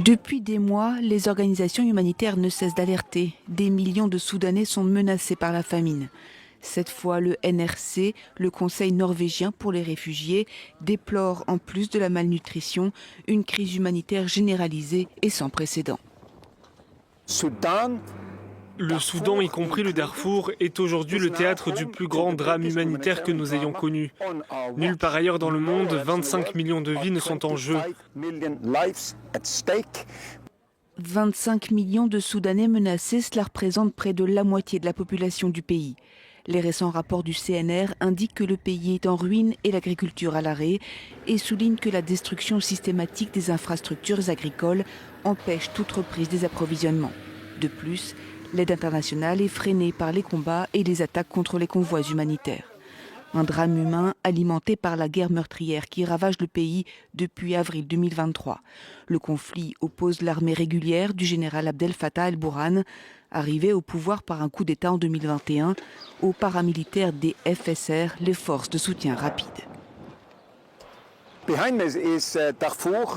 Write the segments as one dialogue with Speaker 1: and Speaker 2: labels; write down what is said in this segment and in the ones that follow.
Speaker 1: Depuis des mois, les organisations humanitaires ne cessent d'alerter. Des millions de Soudanais sont menacés par la famine. Cette fois, le NRC, le Conseil norvégien pour les réfugiés, déplore en plus de la malnutrition une crise humanitaire généralisée et sans précédent.
Speaker 2: Le Soudan, y compris le Darfour, est aujourd'hui le théâtre du plus grand drame humanitaire que nous ayons connu. Nulle part ailleurs dans le monde, 25 millions de vies ne sont en jeu.
Speaker 1: 25 millions de Soudanais menacés, cela représente près de la moitié de la population du pays. Les récents rapports du CNR indiquent que le pays est en ruine et l'agriculture à l'arrêt et soulignent que la destruction systématique des infrastructures agricoles empêche toute reprise des approvisionnements. De plus, l'aide internationale est freinée par les combats et les attaques contre les convois humanitaires. Un drame humain alimenté par la guerre meurtrière qui ravage le pays depuis avril 2023. Le conflit oppose l'armée régulière du général Abdel Fattah el-Burhan, arrivé au pouvoir par un coup d'État en 2021, aux paramilitaires des FSR, les forces de soutien rapide.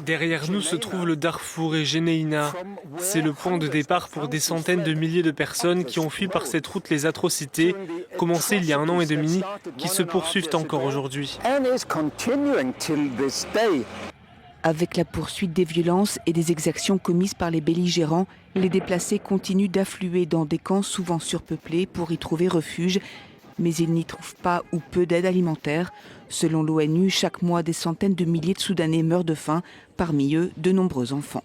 Speaker 2: Derrière nous se trouve le Darfour et Jenéina. C'est le point de départ pour des centaines de milliers de personnes qui ont fui par cette route les atrocités, commencées il y a 1 an et demi, qui se poursuivent encore aujourd'hui.
Speaker 1: Avec la poursuite des violences et des exactions commises par les belligérants, les déplacés continuent d'affluer dans des camps souvent surpeuplés pour y trouver refuge, mais ils n'y trouvent pas ou peu d'aide alimentaire. Selon l'ONU, chaque mois, des centaines de milliers de Soudanais meurent de faim, parmi eux de nombreux enfants.